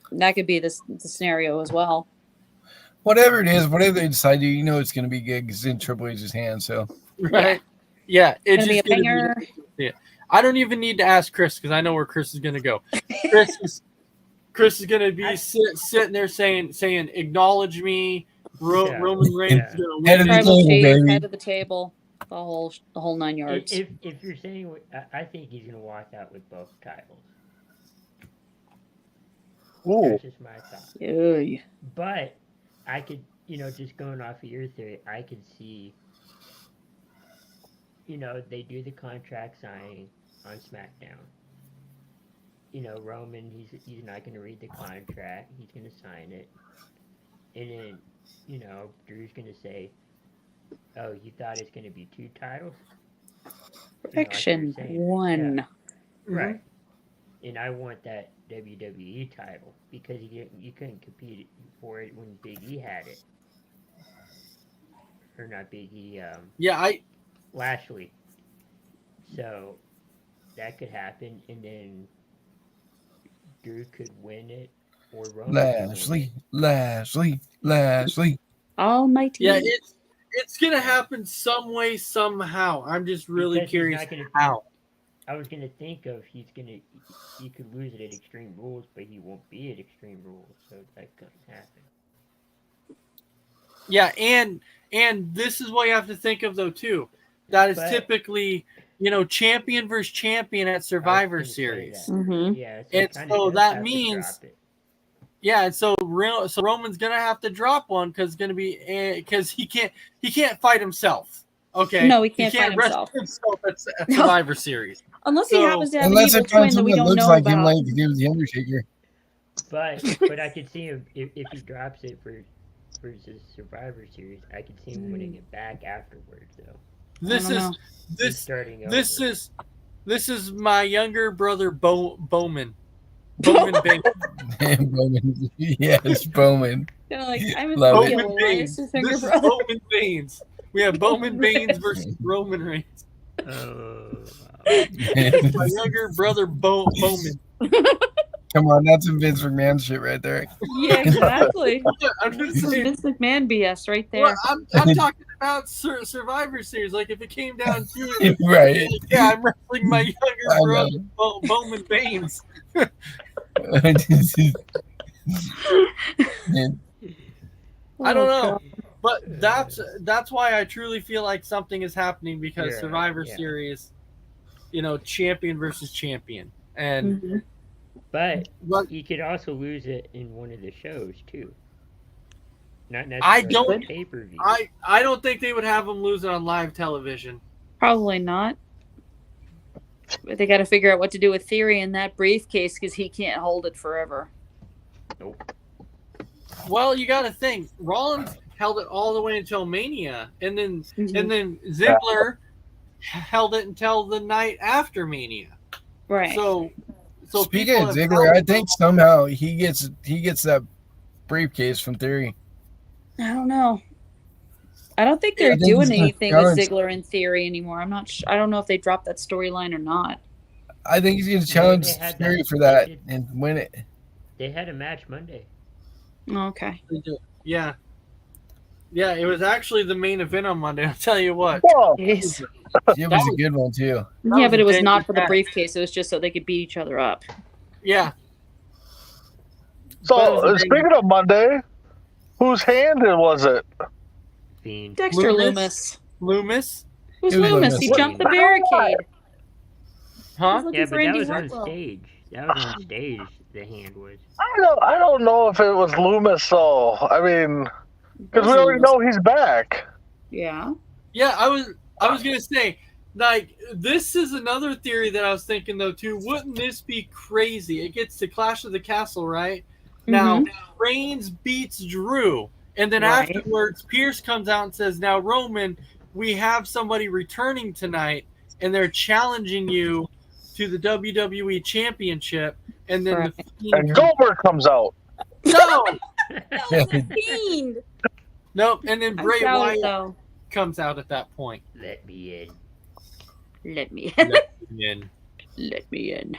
the scenario as well. Whatever it is, whatever they decide to, it's going to be good because it's in Triple H's hands. So Right? Yeah, it's Gonna be a just gonna banger. Yeah, I don't even need to ask Chris because I know where Chris is gonna go. Chris is gonna be sitting there saying, "Acknowledge me." Yeah. Roman Reigns is gonna Head of win. the Tribal table, chief, baby. head of the table, the whole 9 yards. If you're saying, I think he's gonna walk out with both titles. Ooh. That's just my thought. Yay. But I could, just going off of your theory, I could see, they do the contract signing on SmackDown. Roman, he's not going to read the contract. He's going to sign it. And then, Drew's going to say, oh, you thought it's going to be 2 titles? Perfection like you're saying. one. Yeah. Right. And I want that WWE title because you couldn't compete for it when Big E had it. Or not Big E, Lashley. So that could happen, and then Drew could win it, or Roman Lashley. Almighty. Yeah, it's gonna happen some way somehow. I'm just really Because he's curious not gonna- how. I was gonna think of he could lose it at Extreme Rules, but he won't be at Extreme Rules, so that couldn't happen. Yeah, and this is what you have to think of though too. That is But- typically, champion versus champion at Survivor Series. Mhm. Yeah, And kinda so does that have to means- drop it. Yeah, and so Roman's gonna have to drop one because he can't fight himself. Okay, No, he can't fight wrestle himself at Survivor Series. Unless he So- happens to have an Unless evil it finds twin that we someone that don't looks know like him, about. like he did with the Undertaker. But I could see him if he drops it for the Survivor Series. I could see him winning it back afterwards, though. This I don't is know. And this starting this over. this is my younger brother Bowman. Bowman Baines. Bowman. Yes, Bowman. Kind of like I'm a Love it. Theo, Bowman why Baines. is his finger This is brother? Bowman Baines. We have Bowman Baines versus Roman Reigns. Oh, My younger brother Bowman. Come on, that's some Vince McMahon shit right there. Yeah, exactly. I'm just This is saying. Vince McMahon BS right there. Well, I'm talking about Survivor Series. Like if it came down to it, Right. yeah, I'm wrestling my younger I brother Bowman Baines. I don't Oh, know, but that's why I truly feel like something is happening because Yeah, Survivor yeah. Series, champion versus champion, and Mhm. But But he could also lose it in one of the shows too. Not I necessarily don't- pay per view. I don't think they would have him lose it on live television. Probably not. But they got to figure out what to do with Theory in that briefcase because he can't hold it forever. Nope. Well, you got to think Rollins held it all the way until Mania, and then Mhm. and then Ziggler held it until the night after Mania. Right. So Speaking people of have Ziggler, held I it think all- somehow he gets that briefcase from Theory. I don't know. I don't think they're I think doing he's gonna anything with challenge- Ziggler in Theory anymore. I'm not. I don't know if they dropped that storyline or not. I think he's going to challenge they had Theory that- for they that did. and win it. They had a match Monday. Okay. Yeah. Yeah, it was actually the main event on Monday. I'll tell you what. Whoa. It is. It was a good one too. That Yeah, was but a it was dangerous not for the match. briefcase. It was just so they could beat each other up. Yeah. So speaking of Monday, whose hand was it? Fiend. Dexter Loomis? Loomis. Loomis? Who's It was Loomis? Loomis. He jumped the barricade. Huh? Looking Yeah, for but that Andy was on Hartwell. stage. That was on stage. The hand was. I don't know if it was Loomis though. I mean, because we already know he's back. Yeah. Yeah, I was gonna say, like, this is another theory that I was thinking though too. Wouldn't this be crazy? It gets to Clash of the Castle, right? Now Reigns beats Drew, and then Right. afterwards Pierce comes out and says, "Now Roman, we have somebody returning tonight, and they're challenging you to the WWE Championship." And then Correct. the Fiend And comes- Goldberg comes out. no, That was a fiend. nope. And then I'm Bray proud, Wyatt though. comes out at that point. Let me in. Let me And- let me in.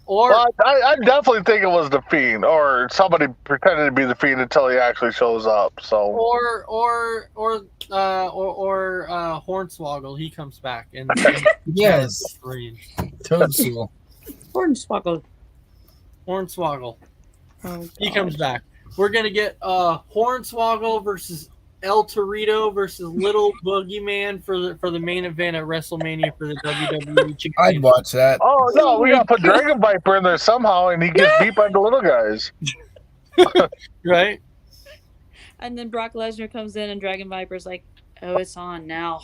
Or Well, I definitely think it was the Fiend or somebody pretending to be the Fiend until he actually shows up. So or Hornswoggle, he comes back and Yes, Toadstool. Hornswoggle. Hornswoggle, Oh, he God. comes back. We're gonna get Hornswoggle versus El Torito versus Little Boogeyman for the main event at WrestleMania for the WWE I'd Championship. watch that. oh no, we gotta put Dragon Viper in there somehow, and he gets beat by the little guys. Right? And then Brock Lesnar comes in, and Dragon Viper's like, "Oh, it's on now."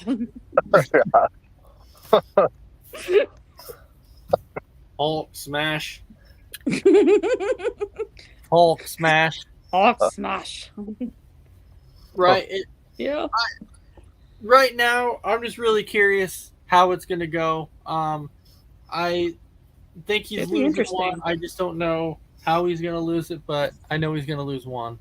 Hulk smash. Hulk smash. Hulk smash. Right. Yeah. Right now, I'm just really curious how it's going to go. I think he's It'd be losing interesting. one. I just don't know how he's going to lose it, but I know he's going to lose one.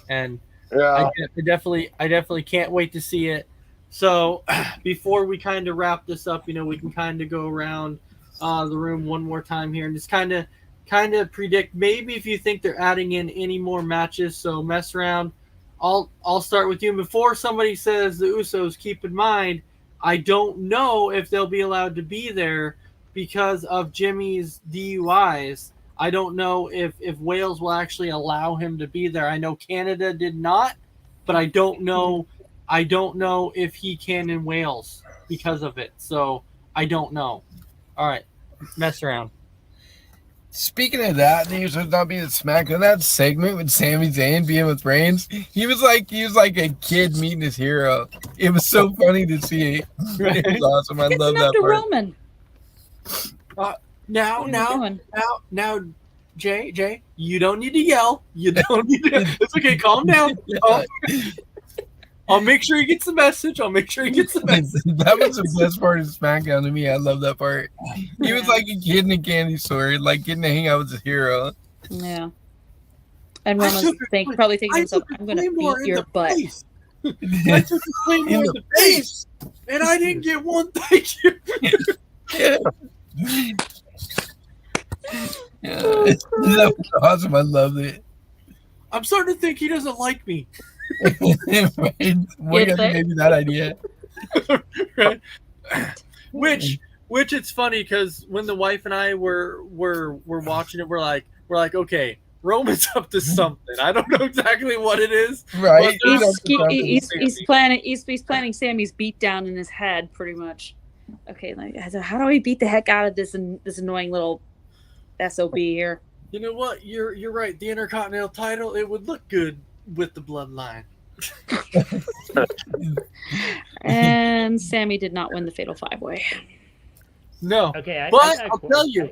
And Yeah, I definitely can't wait to see it. So before we kind of wrap this up, we can kind of go around the room one more time here and just kind of predict maybe if you think they're adding in any more matches. So mess around. I'll start with you. And before somebody says the Usos, keep in mind, I don't know if they'll be allowed to be there because of Jimmy's DUIs. I don't know if Wales will actually allow him to be there. I know Canada did not, but I don't know if he can in Wales because of it. So I don't know. All right, mess around. Speaking of that, news would not be the SmackDown. That segment with Sami Zayn being with Reigns, he was like a kid meeting his hero. It was so funny to see. It was awesome. I It's love enough that to part. Roman. Now, Jay, you don't need to yell. You don't need to. It's okay. Calm down. I'll make sure he gets the message. That was the best part of SmackDown to me. I love that part. He was like a kid in a candy store, like getting to hang out with his hero. Yeah. And I Roman's took a- probably thinking to I himself, took a "I'm going to Claymore beat in your the butt." face. I took a Claymore in the face, and I didn't get one thank you. Yeah. That was awesome. I loved it. I'm starting to think he doesn't like me. Right? What Yeah, got maybe that idea? Right? Which it's funny because when the wife and I were watching it, we're like, okay, Roman's up to something. I don't know exactly what it is. Right? He's planning Sammy's beat down in his head, pretty much. Okay, like how do I beat the heck out of this annoying little SOB here. You know what? You're right. The Intercontinental title, it would look good with the bloodline. And Sammy did not win the Fatal 5-Way. No. Okay, But I'll tell you,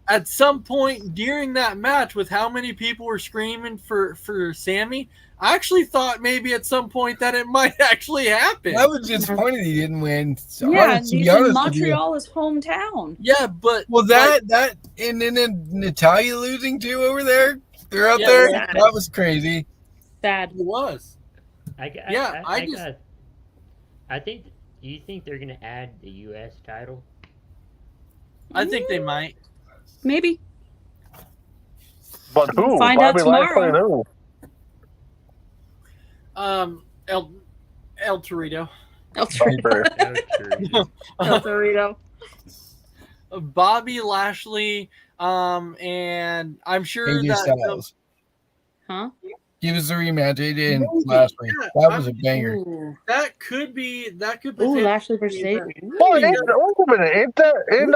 at some point during that match, with how many people were screaming for Sammy, I actually thought maybe at some point that it might actually happen. That was disappointed he didn't win. So Yeah, honest, to be he's honest in with you. Montreal, his hometown. Yeah, but Well, that and then Natalia losing too over there. They're out Yeah, there. yeah. That was crazy. Sad. it was. I think. Do you think they're gonna add the U.S. title? I think they might. Maybe. But who? Find out Bobby Lashley and tomorrow. who? El Torito. El Torito. Right. El Torito. Bobby Lashley, and I'm sure AJ that Styles. Huh? Give us a rematch, AJ and Maybe, Lashley. yeah. That was a banger. Ooh. that could Ooh, potentially Lashley versus be AJ. Well, wait a minute. Ain't that in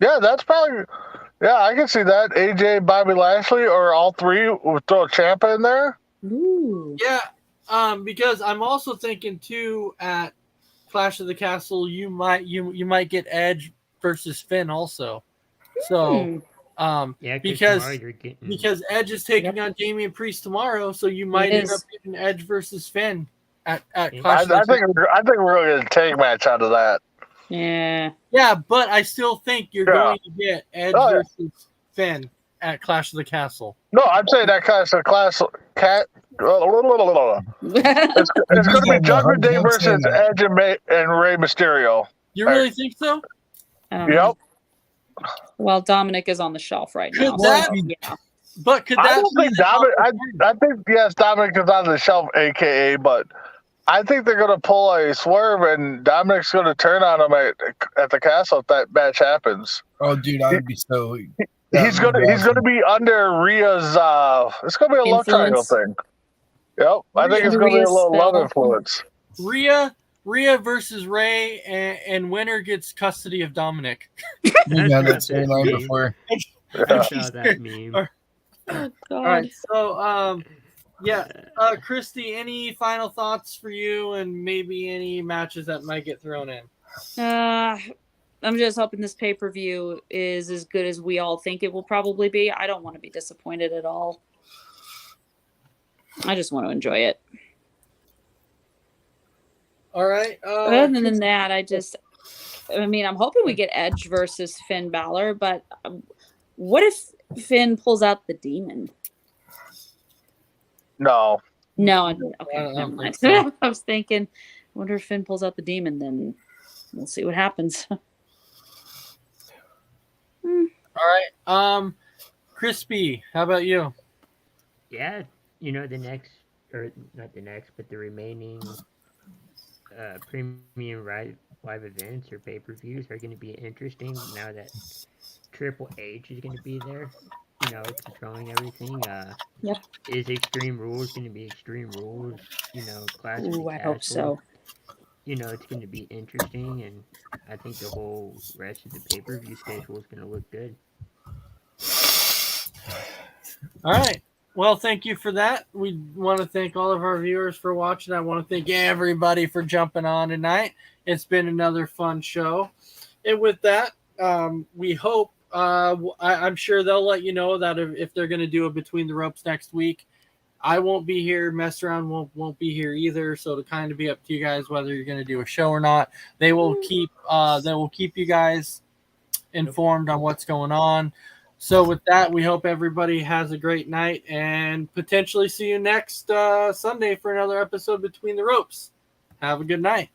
Yeah, that's probably. Yeah, I can see that. AJ, Bobby Lashley, or all three would throw Ciampa in there. Ooh. Yeah, because I'm also thinking too at Clash of the Castle, you might get Edge versus Finn also. So, Yeah, because tomorrow you're getting. because Edge is taking on Damian Priest tomorrow, so you might end is. up getting Edge versus Finn at Yeah. Clash I of the think we're going to get a tag match out of that. Yeah. Yeah, but I still think you're Yeah. going to get Edge Oh, yeah. versus Finn at Clash of the Castle. No, I'm saying that class cat. It's going to be Judgment Day versus Edge and Rey Mysterio. You really think so? I don't know. Yep. Well, Dominic is on the shelf right now. Could that- so, yeah. But could I that don't be think the Dominic. I think yes, Dominic is on the shelf, AKA. But I think they're going to pull a swerve, and Dominic's going to turn on him at the castle if that match happens. Oh, dude, I would be so. He's gonna be under Rhea's. It's going to be a love triangle Influence. thing. Yep, I think it's going to be a Rhea's little love spell. influence. Rhea versus Ray, and winner gets custody of Dominic. We've had that storyline before. I saw that meme. Oh, God. All right, so yeah, Christy, any final thoughts for you, and maybe any matches that might get thrown in? I'm just hoping this pay-per-view is as good as we all think it will probably be. I don't want to be disappointed at all. I just want to enjoy it. All right. Other than that, I'm hoping we get Edge versus Finn Balor, but what if Finn pulls out the demon? No, No, I okay, don't never mind. think so. I was thinking, I wonder if Finn pulls out the demon, then we'll see what happens. All right. Crispy, how about you? Yeah, the next, or not the next, but the remaining premium live events or pay-per-views are going to be interesting now that Triple H is going to be there. Controlling everything. Yep. Is Extreme Rules going to be Extreme Rules? Clash of the Ooh, I hope Castle? so. It's going to be interesting, and I think the whole rest of the pay-per-view schedule is going to look good. All right. Well, thank you for that. We want to thank all of our viewers for watching. I want to thank everybody for jumping on tonight. It's been another fun show. And with that, we hope, I'm sure they'll let you know that if they're going to do a Between the Ropes next week. I won't be here. Mess Around won't be here either. So to kind of be up to you guys whether you're going to do a show or not. They will keep you guys informed on what's going on. So with that, we hope everybody has a great night and potentially see you next Sunday for another episode Between the Ropes. Have a good night.